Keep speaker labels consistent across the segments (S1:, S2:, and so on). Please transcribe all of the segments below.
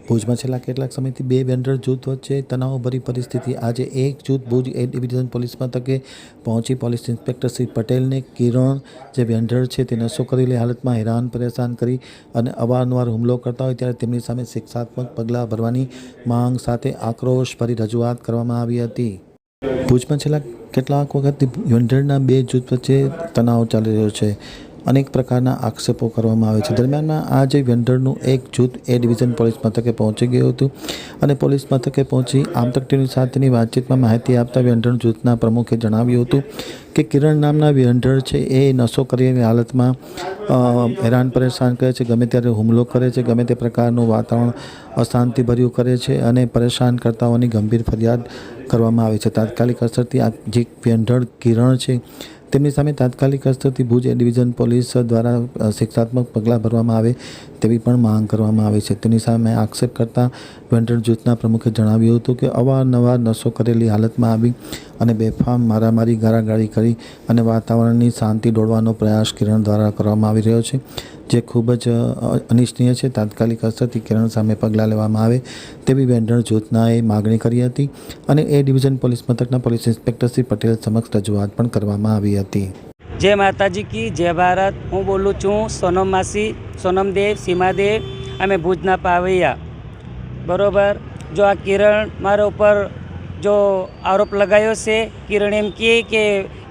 S1: ભુજમાં છેલ્લા કેટલાક સમયથી બે વેન્ડર જૂથ વચ્ચે તણાવભરી પરિસ્થિતિ. આજે એક જૂથ ભુજ એ ડિવિઝન પોલીસ મથકે પહોંચી પોલીસ ઇન્સ્પેક્ટર શ્રી પટેલને કિરણ જે વેન્ડર છે તે નશો કરેલી હાલતમાં હેરાન પરેશાન કરી અને અવારનવાર હુમલો કરતા હોય ત્યારે તેમની સામે શિક્ષાત્મક પગલાં ભરવાની માંગ સાથે આક્રોશભરી રજૂઆત કરવામાં આવી હતી. ભુજમાં છેલ્લા કેટલાક વખતથી વેન્ડરના બે જૂથ વચ્ચે તણાવ ચાલી રહ્યો છે. અનેક પ્રકારના આક્ષેપો કરવામાં આવે છે. દરમિયાનમાં આ જે વેન્ડરનું એક જૂથ એ ડિવિઝન પોલીસ મથકે પહોંચી ગયું હતું અને પોલીસ મથકે પહોંચી આમતક ટીવી સાથેની વાતચીતમાં માહિતી આપતા વેન્ડર જૂથના પ્રમુખે જણાવ્યું હતું કે કિરણ નામના વેન્ડર છે એ નશો કરેલી હાલતમાં હેરાન પરેશાન કરે છે, ગમે ત્યારે હુમલો કરે છે, ગમે તે પ્રકારનું વાતાવરણ અશાંતિભર્યું કરે છે અને પરેશાન કરતાઓની ગંભીર ફરિયાદ કરવામાં આવે છે. તાત્કાલિક અસરથી આ જે વેન્ડર કિરણ છે તેમની સામે તાત્કાલિક અસરથી ભુજ એ ડિવિઝન પોલીસ દ્વારા શિક્ષાત્મક પગલાં ભરવામાં આવે તેવી પણ માંગ કરવામાં આવી છે. તેની સામે આક્ષેપ કરતા વેન્ડર જૂથના પ્રમુખે જણાવ્યું હતું કે અવારનવાર નશો કરેલી હાલતમાં આવી અને બેફામ મારામારી ગાળાગાળી કરી અને વાતાવરણની શાંતિ દોડવાનો પ્રયાસ કિરણ દ્વારા કરવામાં આવી રહ્યો છે, જે ખૂબ જ અનિચ્છનીય છે. તાત્કાલિક અસરથી કિરણ સામે પગલાં લેવામાં આવે તેવી વેન્ડર જૂથનાએ માગણી કરી હતી અને એ ડિવિઝન પોલીસ મથકના પોલીસ ઇન્સ્પેક્ટર શ્રી પટેલ સમક્ષ રજૂઆત પણ કરવામાં આવી હતી.
S2: જય માતાજી કી જય ભારત. હું બોલું છું સોનમ માસી, સોનમદેવ, સીમાદેવ. અમે ભુજના પાવૈયા, બરાબર. જો આ કિરણ મારા ઉપર જો આરોપ લગાવ્યો છે, કિરણ એમ કે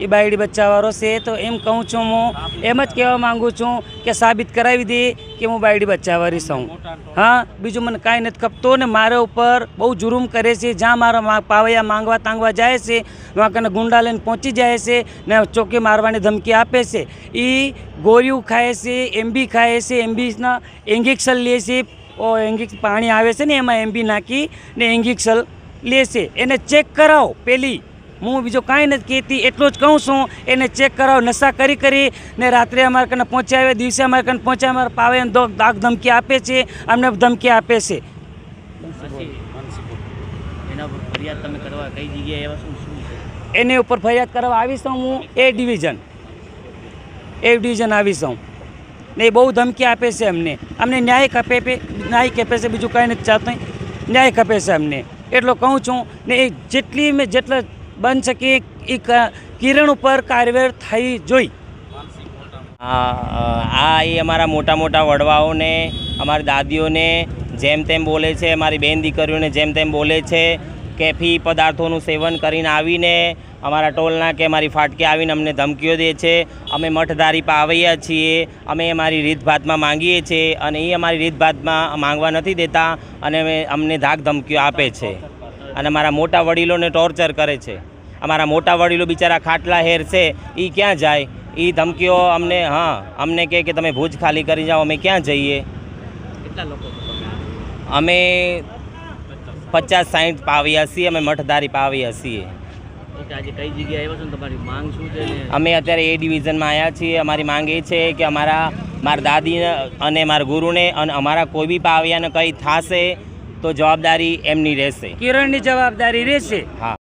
S2: એ બાયડી બચ્ચાવાળો છે, તો એમ કહું છું, હું એમ જ કહેવા માગું છું કે સાબિત કરાવી દે કે હું બાયડી બચ્ચાવાળી છું. હા, બીજું મને કાંઈ નથી ખપતો ને મારા ઉપર બહુ જુલુમ કરે છે. જ્યાં મારા પાવૈયા માંગવા તાંગવા જાય છે ત્યાં કને ગુંડા લઈને પહોંચી જાય છે ને ચોકે મારવાની ધમકી આપે છે. એ ગોળીઓ ખાય છે, એમબી ખાય છે, એમબીના ઇન્જેક્શન લે છે. પાણી આવે છે ને એમાં એમબી નાખી ને ઇન્જેક્શન લેશે. એને ચેક કરાવો પહેલી. હું બીજો કાંઈ નથી કહેતી, એટલું જ કહું છું, એને ચેક કરાવો. નશા કરી ને રાત્રે અમારે કને પહોંચાવે, દિવસે અમારે કને પહોંચાવે, અમારે પાવે દાગ ધમકી આપે છે, અમને ધમકી આપે છે. એને ઉપર ફરિયાદ કરવા આવીશ હું એ ડિવિઝન આવીશ હું ને બહુ ધમકી આપે છે અમને ન્યાય ખપે છે, બીજું કાંઈ નથી ચાહતો, ન્યાય ખપે છે અમને, એટલો કહું છું. ને એ જેટલા બની શકે એ કિરણ ઉપર કાર્યવાહી થઈ જોઈ.
S3: એ અમારા મોટા વડવાઓને, અમારી દાદીઓને જેમ તેમ બોલે છે, અમારી બેન દીકરીઓને જેમ તેમ બોલે છે. કેફી પદાર્થોનું સેવન કરીને આવીને અમારા ટોલના કે અમારી ફાટકે આવીને અમને ધમકીઓ દે છે. અમે મઠધારી પાવૈયા છીએ, અમે અમારી રીતભાતમાં માંગીએ છીએ અને એ અમારી રીતભાતમાં માંગવા નથી દેતા અને અમને ધાક ધમકીઓ આપે છે અને અમારા મોટા વડીલોને ટોર્ચર કરે છે. અમારા મોટા વડીલો બિચારા ખાટલા હેર છે, એ ક્યાં જાય? એ ધમકીઓ અમને કહે કે તમે ભુજ ખાલી કરી જાઓ. અમે ક્યાં જઈએ?
S2: કેટલા લોકો?
S3: અમે 50-60 પાવૈયા છીએ, અમે મઠધારી પાવૈયા છીએ.
S2: આજે કઈ જગ્યાએ આવ્યા છો? તમારી માંગ શું છે?
S3: અમે અત્યારે એ ડિવિઝનમાં આવ્યા છીએ. અમારી માંગ એ છે કે મારા દાદી અને મારા ગુરુને અને અમારા કોઈ બી પાવૈયાને કંઈ થશે તો જવાબદારી એમની રહેશે,
S2: કિરણની જવાબદારી રહેશે.
S3: હા.